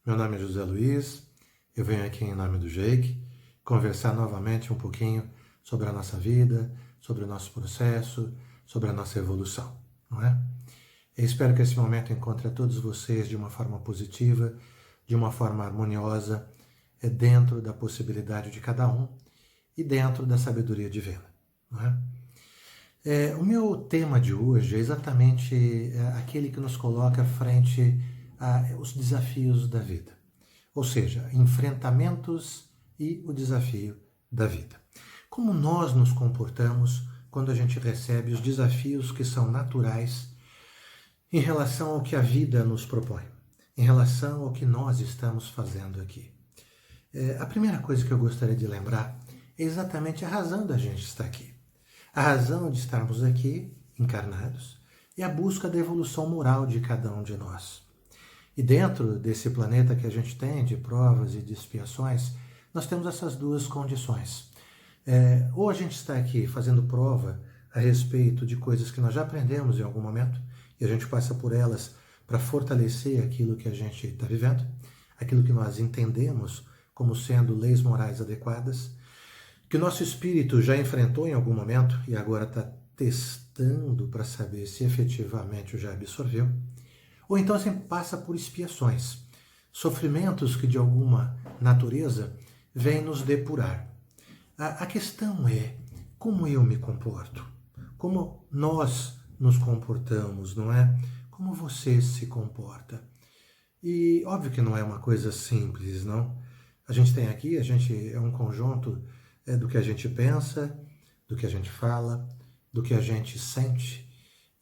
Meu nome é José Luiz, eu venho aqui em nome do Jake conversar novamente um pouquinho sobre a nossa vida, sobre o nosso processo, sobre a nossa evolução, não é? Eu espero que esse momento encontre a todos vocês de uma forma positiva, de uma forma harmoniosa, dentro da possibilidade de cada um e dentro da sabedoria divina, não é? O meu tema de hoje é exatamente aquele que nos coloca frente aos desafios da vida. Ou seja, enfrentamentos e o desafio da vida. Como nós nos comportamos quando a gente recebe os desafios que são naturais em relação ao que a vida nos propõe, em relação ao que nós estamos fazendo aqui. A primeira coisa que eu gostaria de lembrar é exatamente a razão da gente estar aqui. A razão de estarmos aqui, encarnados, é a busca da evolução moral de cada um de nós. E dentro desse planeta que a gente tem, de provas e de expiações, nós temos essas duas condições. Ou a gente está aqui fazendo prova a respeito de coisas que nós já aprendemos em algum momento, e a gente passa por elas para fortalecer aquilo que a gente está vivendo, aquilo que nós entendemos como sendo leis morais adequadas, que o nosso espírito já enfrentou em algum momento e agora está testando para saber se efetivamente o já absorveu. Ou então a gente passa por expiações, sofrimentos que de alguma natureza vêm nos depurar. A questão é como eu me comporto, como nós nos comportamos, não é? Como você se comporta. E óbvio que não é uma coisa simples, não? A gente tem aqui, a gente é um conjunto do que a gente pensa, do que a gente fala, do que a gente sente.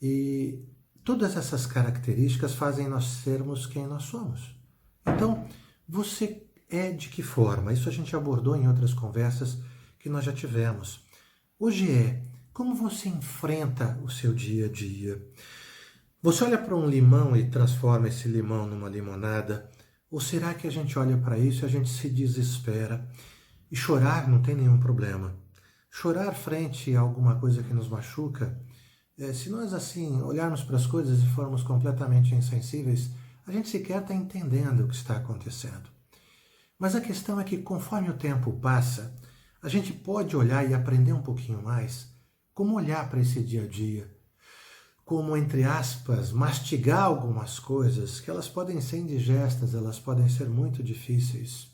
E todas essas características fazem nós sermos quem nós somos. Então, você é de que forma? Isso a gente abordou em outras conversas que nós já tivemos. Hoje como você enfrenta o seu dia a dia. Você olha para um limão e transforma esse limão numa limonada? Ou será que a gente olha para isso e a gente se desespera? E chorar não tem nenhum problema. Chorar frente a alguma coisa que nos machuca, se nós assim olharmos para as coisas e formos completamente insensíveis, a gente sequer está entendendo o que está acontecendo. Mas a questão é que conforme o tempo passa, a gente pode olhar e aprender um pouquinho mais como olhar para esse dia a dia, como, entre aspas, mastigar algumas coisas que elas podem ser indigestas, elas podem ser muito difíceis.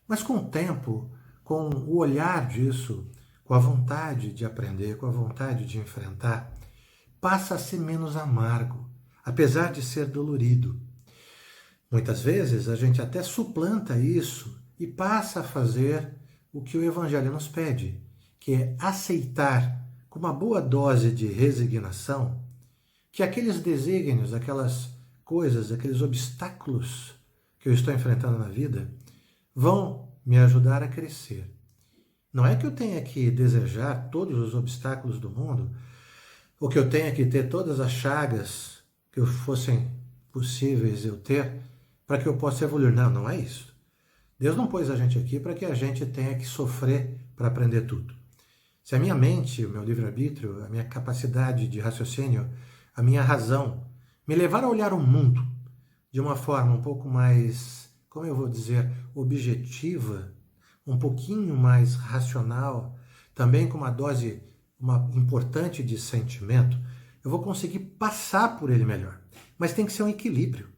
Mas com o tempo, com o olhar disso, com a vontade de aprender, com a vontade de enfrentar, passa a ser menos amargo, apesar de ser dolorido. Muitas vezes a gente até suplanta isso e passa a fazer o que o Evangelho nos pede, que é aceitar com uma boa dose de resignação que aqueles desígnios, aquelas coisas, aqueles obstáculos que eu estou enfrentando na vida vão me ajudar a crescer. Não é que eu tenha que desejar todos os obstáculos do mundo, ou que eu tenha que ter todas as chagas que fossem possíveis eu ter para que eu possa evoluir. Não, não é isso. Deus não pôs a gente aqui para que a gente tenha que sofrer para aprender tudo. Se a minha mente, o meu livre-arbítrio, a minha capacidade de raciocínio, a minha razão me levar a olhar o mundo de uma forma um pouco mais, como eu vou dizer, objetiva, um pouquinho mais racional, também com uma dose importante de sentimento, eu vou conseguir passar por ele melhor. Mas tem que ser um equilíbrio.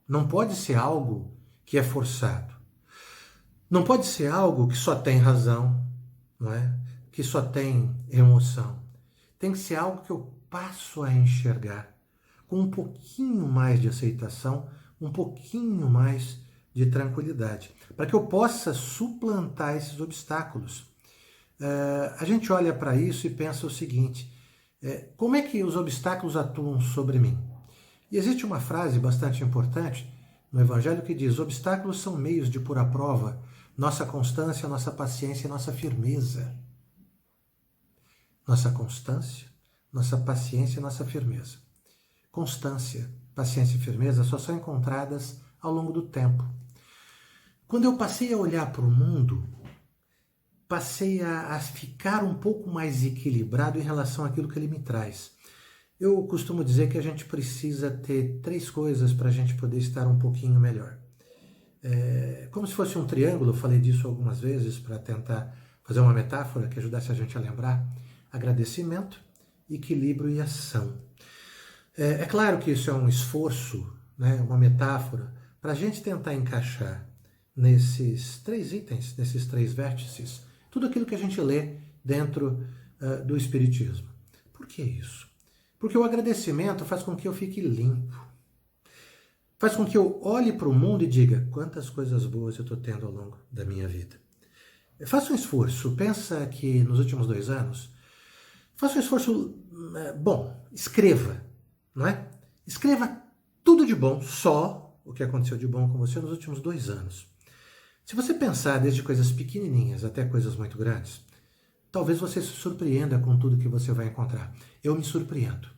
Não pode ser algo que é forçado. Não pode ser algo que só tem razão, não é? Que só tem emoção. Tem que ser algo que eu passo a enxergar com um pouquinho mais de aceitação, um pouquinho mais de tranquilidade, para que eu possa suplantar esses obstáculos. A gente olha para isso e pensa o seguinte, como é que os obstáculos atuam sobre mim? E existe uma frase bastante importante no Evangelho que diz: obstáculos são meios de pôr à prova nossa constância, nossa paciência e nossa firmeza. Nossa constância, nossa paciência e nossa firmeza. Constância, paciência e firmeza só são encontradas ao longo do tempo. Quando eu passei a olhar para o mundo, passei a ficar um pouco mais equilibrado em relação àquilo que ele me traz. Eu costumo dizer que a gente precisa ter 3 coisas para a gente poder estar um pouquinho melhor. como se fosse um triângulo, eu falei disso algumas vezes para tentar fazer uma metáfora que ajudasse a gente a lembrar: agradecimento, equilíbrio e ação. É claro que isso é um esforço, né, uma metáfora, para a gente tentar encaixar nesses 3 itens, nesses 3 vértices, tudo aquilo que a gente lê dentro do Espiritismo. Por que isso? Porque o agradecimento faz com que eu fique limpo. Faz com que eu olhe para o mundo e diga: quantas coisas boas eu estou tendo ao longo da minha vida. Faça um esforço. Pensa que nos últimos 2 anos, faça um esforço bom. Escreva, não é? Escreva tudo de bom, só o que aconteceu de bom com você nos últimos 2 anos. Se você pensar desde coisas pequenininhas até coisas muito grandes, talvez você se surpreenda com tudo que você vai encontrar. Eu me surpreendo.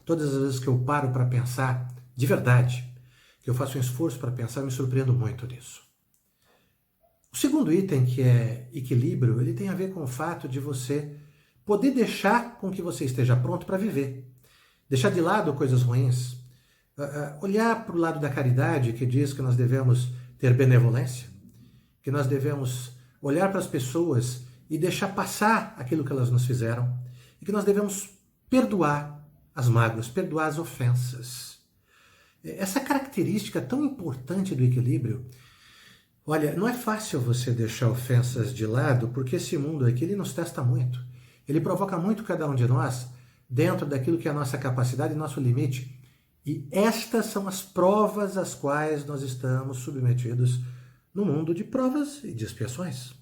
Todas as vezes que eu paro para pensar, de verdade, que eu faço um esforço para pensar, eu me surpreendo muito nisso. O segundo item, que é equilíbrio, ele tem a ver com o fato de você poder deixar com que você esteja pronto para viver. Deixar de lado coisas ruins. Olhar para o lado da caridade, que diz que nós devemos ter benevolência, que nós devemos olhar para as pessoas e deixar passar aquilo que elas nos fizeram, e que nós devemos perdoar as mágoas, perdoar as ofensas. Essa característica tão importante do equilíbrio, olha, não é fácil você deixar ofensas de lado, porque esse mundo aqui, ele nos testa muito. Ele provoca muito cada um de nós dentro daquilo que é a nossa capacidade e nosso limite. E estas são as provas às quais nós estamos submetidos no mundo de provas e de expiações.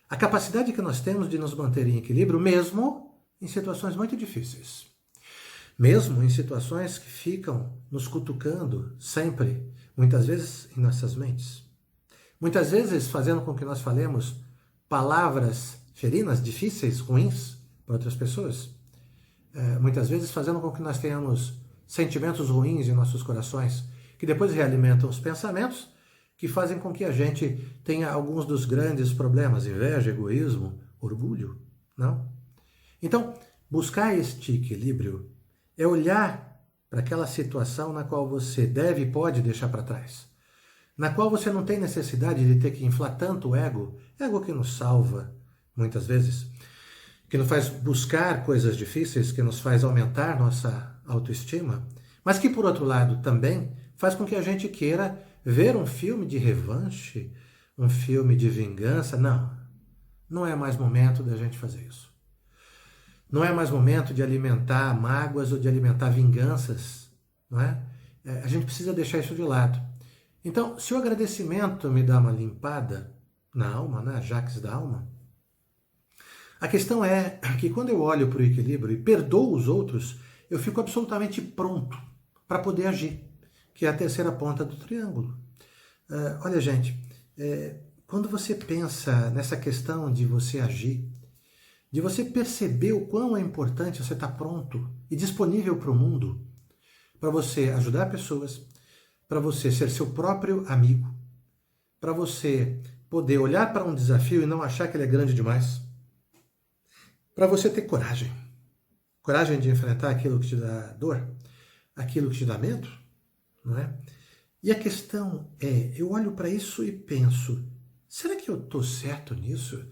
A capacidade que nós temos de nos manter em equilíbrio, mesmo em situações muito difíceis. Mesmo em situações que ficam nos cutucando sempre, muitas vezes em nossas mentes. Muitas vezes fazendo com que nós falemos palavras ferinas, difíceis, ruins para outras pessoas. Muitas vezes fazendo com que nós tenhamos sentimentos ruins em nossos corações, que depois realimentam os pensamentos, que fazem com que a gente tenha alguns dos grandes problemas: inveja, egoísmo, orgulho, não? Então, buscar este equilíbrio é olhar para aquela situação na qual você deve e pode deixar para trás, na qual você não tem necessidade de ter que inflar tanto o ego que nos salva, muitas vezes, que nos faz buscar coisas difíceis, que nos faz aumentar nossa autoestima, mas que, por outro lado, também faz com que a gente queira ver um filme de revanche, um filme de vingança. Não é mais momento da gente fazer isso. Não é mais momento de alimentar mágoas ou de alimentar vinganças, não é? A gente precisa deixar isso de lado. Então, se o agradecimento me dá uma limpada na alma, na Jaques da alma, a questão é que quando eu olho para o equilíbrio e perdoo os outros, eu fico absolutamente pronto para poder agir, que é a terceira ponta do triângulo. Olha, gente, quando você pensa nessa questão de você agir, de você perceber o quão é importante você estar pronto e disponível para o mundo, para você ajudar pessoas, para você ser seu próprio amigo, para você poder olhar para um desafio e não achar que ele é grande demais, para você ter coragem. Coragem de enfrentar aquilo que te dá dor, aquilo que te dá medo, não é? E a questão é, eu olho para isso e penso, será que eu estou certo nisso?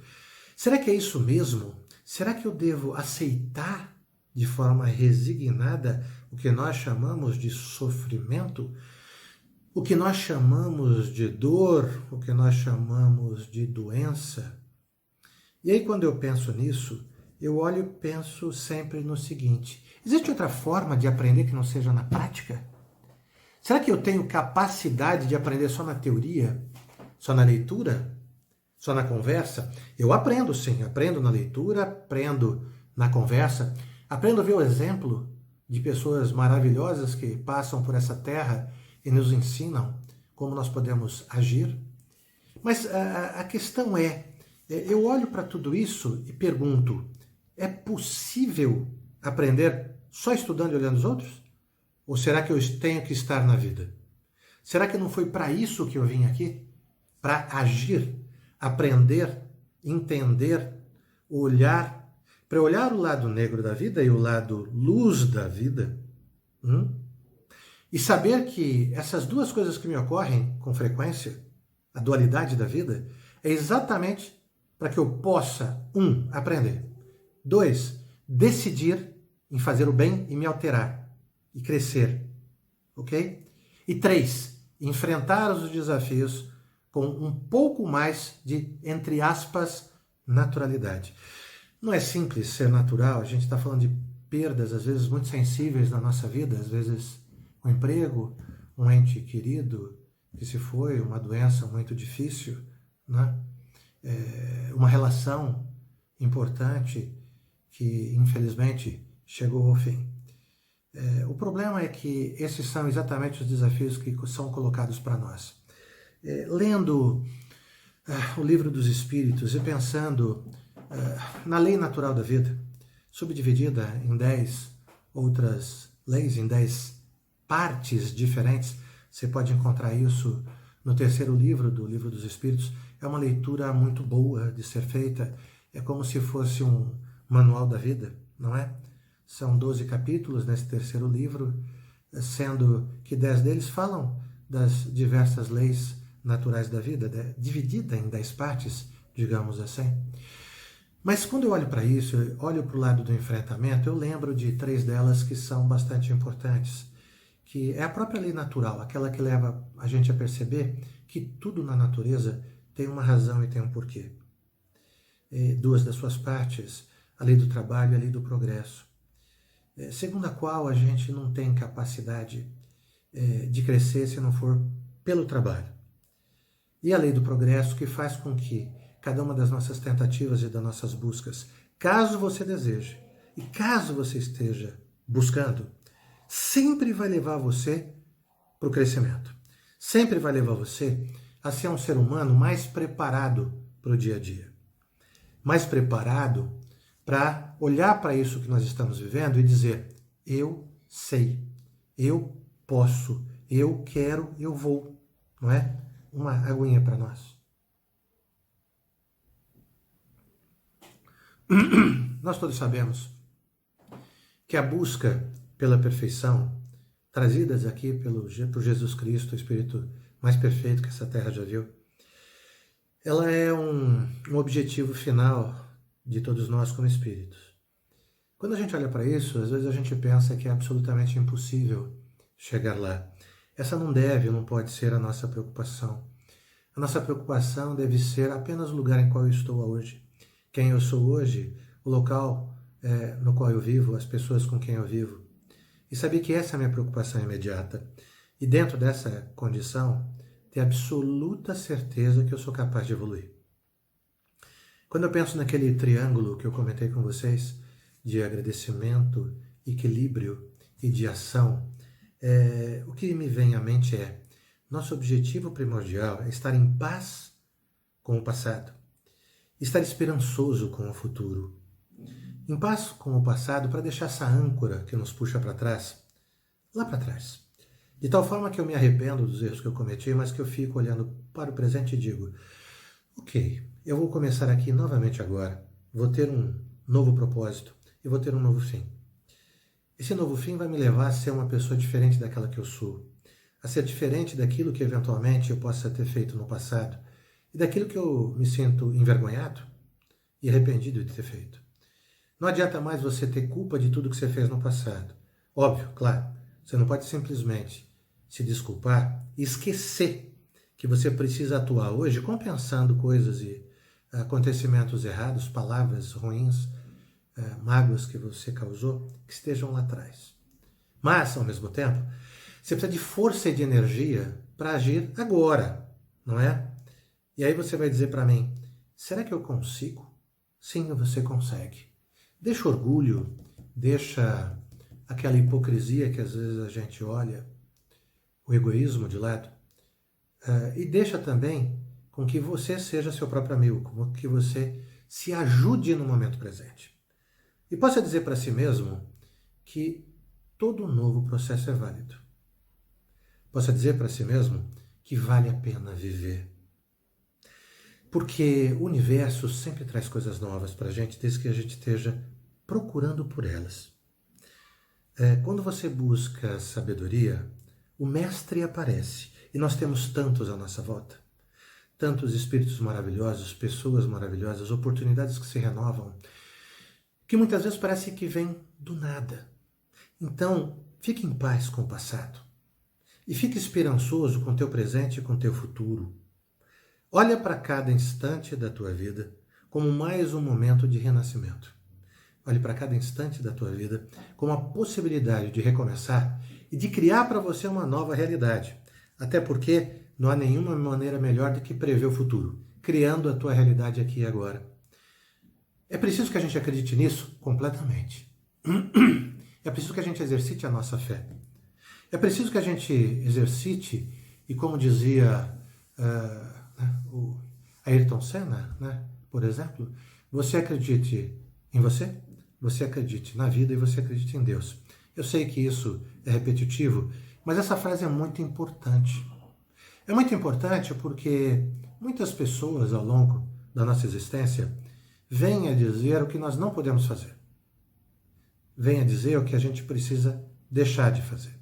Será que é isso mesmo? Será que eu devo aceitar de forma resignada o que nós chamamos de sofrimento? O que nós chamamos de dor? O que nós chamamos de doença? E aí, quando eu penso nisso, eu olho e penso sempre no seguinte: existe outra forma de aprender que não seja na prática? Será que eu tenho capacidade de aprender só na teoria? Só na leitura? Só na conversa? Eu aprendo sim, aprendo na leitura, aprendo na conversa, aprendo a ver o exemplo de pessoas maravilhosas que passam por essa terra e nos ensinam como nós podemos agir. Mas a questão é, eu olho para tudo isso e pergunto, é possível aprender só estudando e olhando os outros? Ou será que eu tenho que estar na vida? Será que não foi para isso que eu vim aqui? Para agir, aprender, entender, olhar, para olhar o lado negro da vida e o lado luz da vida, e saber que essas duas coisas que me ocorrem com frequência, a dualidade da vida, é exatamente para que eu possa, aprender, 2, decidir em fazer o bem e me alterar e crescer, ok? E 3, enfrentar os desafios com um pouco mais de, entre aspas, naturalidade. Não é simples ser natural, a gente está falando de perdas, às vezes muito sensíveis na nossa vida, às vezes um emprego, um ente querido que se foi, uma doença muito difícil, né? Uma relação importante que infelizmente chegou ao fim. O problema é que esses são exatamente os desafios que são colocados para nós. Lendo o Livro dos Espíritos e pensando na lei natural da vida, subdividida em 10 outras leis, em 10 partes diferentes, você pode encontrar isso no terceiro livro do Livro dos Espíritos. É uma leitura muito boa de ser feita, é como se fosse um manual da vida, não é? São 12 capítulos nesse terceiro livro, sendo que 10 deles falam das diversas leis naturais da vida, dividida em 10 partes, digamos assim. Mas quando eu olho para isso, eu olho para o lado do enfrentamento, eu lembro de 3 delas que são bastante importantes, que é a própria lei natural, aquela que leva a gente a perceber que tudo na natureza tem uma razão e tem um porquê. 2 das suas partes, a lei do trabalho e a lei do progresso, segundo a qual a gente não tem capacidade de crescer se não for pelo trabalho. E a lei do progresso, que faz com que cada uma das nossas tentativas e das nossas buscas, caso você deseje e caso você esteja buscando, sempre vai levar você para o crescimento. Sempre vai levar você a ser um ser humano mais preparado para o dia a dia. Mais preparado para olhar para isso que nós estamos vivendo e dizer: eu sei, eu posso, eu quero, eu vou. Não é? Uma aguinha para nós. Nós todos sabemos que a busca pela perfeição, trazidas aqui por Jesus Cristo, o Espírito mais perfeito que essa terra já viu, ela é um objetivo final de todos nós como espíritos. Quando a gente olha para isso, às vezes a gente pensa que é absolutamente impossível chegar lá. Essa não pode ser a nossa preocupação. A nossa preocupação deve ser apenas o lugar em qual eu estou hoje, quem eu sou hoje, o local no qual eu vivo, as pessoas com quem eu vivo. E saber que essa é a minha preocupação imediata. E dentro dessa condição, ter absoluta certeza que eu sou capaz de evoluir. Quando eu penso naquele triângulo que eu comentei com vocês, de agradecimento, equilíbrio e de ação, o que me vem à mente é: nosso objetivo primordial é estar em paz com o passado, estar esperançoso com o futuro, em paz com o passado para deixar essa âncora que nos puxa para trás, lá para trás. De tal forma que eu me arrependo dos erros que eu cometi, mas que eu fico olhando para o presente e digo: ok, eu vou começar aqui novamente agora, vou ter um novo propósito e vou ter um novo fim. Esse novo fim vai me levar a ser uma pessoa diferente daquela que eu sou, a ser diferente daquilo que eventualmente eu possa ter feito no passado e daquilo que eu me sinto envergonhado e arrependido de ter feito. Não adianta mais você ter culpa de tudo que você fez no passado. Óbvio, claro, você não pode simplesmente se desculpar e esquecer que você precisa atuar hoje compensando coisas e acontecimentos errados, palavras ruins, mágoas que você causou, que estejam lá atrás. Mas, ao mesmo tempo, você precisa de força e de energia para agir agora, não é? E aí você vai dizer para mim: será que eu consigo? Sim, você consegue. Deixa orgulho, deixa aquela hipocrisia que às vezes a gente olha, o egoísmo de lado, e deixa também com que você seja seu próprio amigo, com que você se ajude no momento presente. E possa dizer para si mesmo que todo novo processo é válido. Possa dizer para si mesmo que vale a pena viver. Porque o universo sempre traz coisas novas para a gente, desde que a gente esteja procurando por elas. Quando você busca sabedoria, o mestre aparece. E nós temos tantos à nossa volta. tantos espíritos maravilhosos, pessoas maravilhosas, oportunidades que se renovam, que muitas vezes parece que vem do nada. Então, fique em paz com o passado e fique esperançoso com o teu presente e com o teu futuro. Olha para cada instante da tua vida como mais um momento de renascimento. Olhe para cada instante da tua vida como a possibilidade de recomeçar e de criar para você uma nova realidade. Até porque não há nenhuma maneira melhor do que prever o futuro, criando a tua realidade aqui e agora. É preciso que a gente acredite nisso completamente. É preciso que a gente exercite a nossa fé. É preciso que a gente exercite, e como dizia o Ayrton Senna, por exemplo, você acredite em você, você acredite na vida e você acredite em Deus. Eu sei que isso é repetitivo, mas essa frase é muito importante. É muito importante porque muitas pessoas ao longo da nossa existência vêm a dizer o que nós não podemos fazer. Vêm a dizer o que a gente precisa deixar de fazer.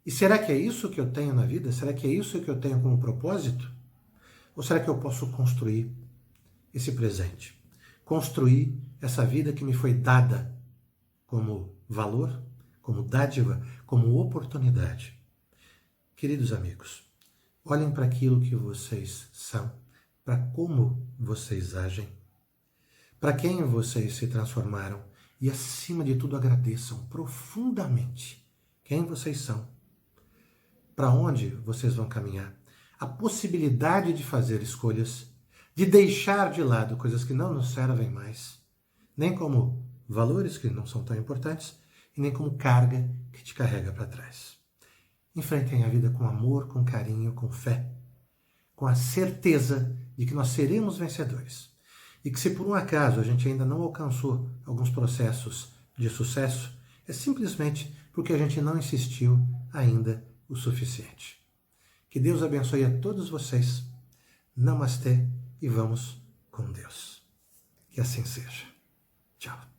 E será que é isso que eu tenho na vida? Será que é isso que eu tenho como propósito? Ou será que eu posso construir esse presente? Construir essa vida que me foi dada como valor, como dádiva, como oportunidade. Queridos amigos, olhem para aquilo que vocês são, para como vocês agem, para quem vocês se transformaram e, acima de tudo, agradeçam profundamente quem vocês são, para onde vocês vão caminhar, a possibilidade de fazer escolhas, de deixar de lado coisas que não nos servem mais, nem como valores que não são tão importantes e nem como carga que te carrega para trás. Enfrentem a vida com amor, com carinho, com fé, com a certeza de que nós seremos vencedores. E que se por um acaso a gente ainda não alcançou alguns processos de sucesso, é simplesmente porque a gente não insistiu ainda o suficiente. Que Deus abençoe a todos vocês. Namastê e vamos com Deus. Que assim seja. Tchau.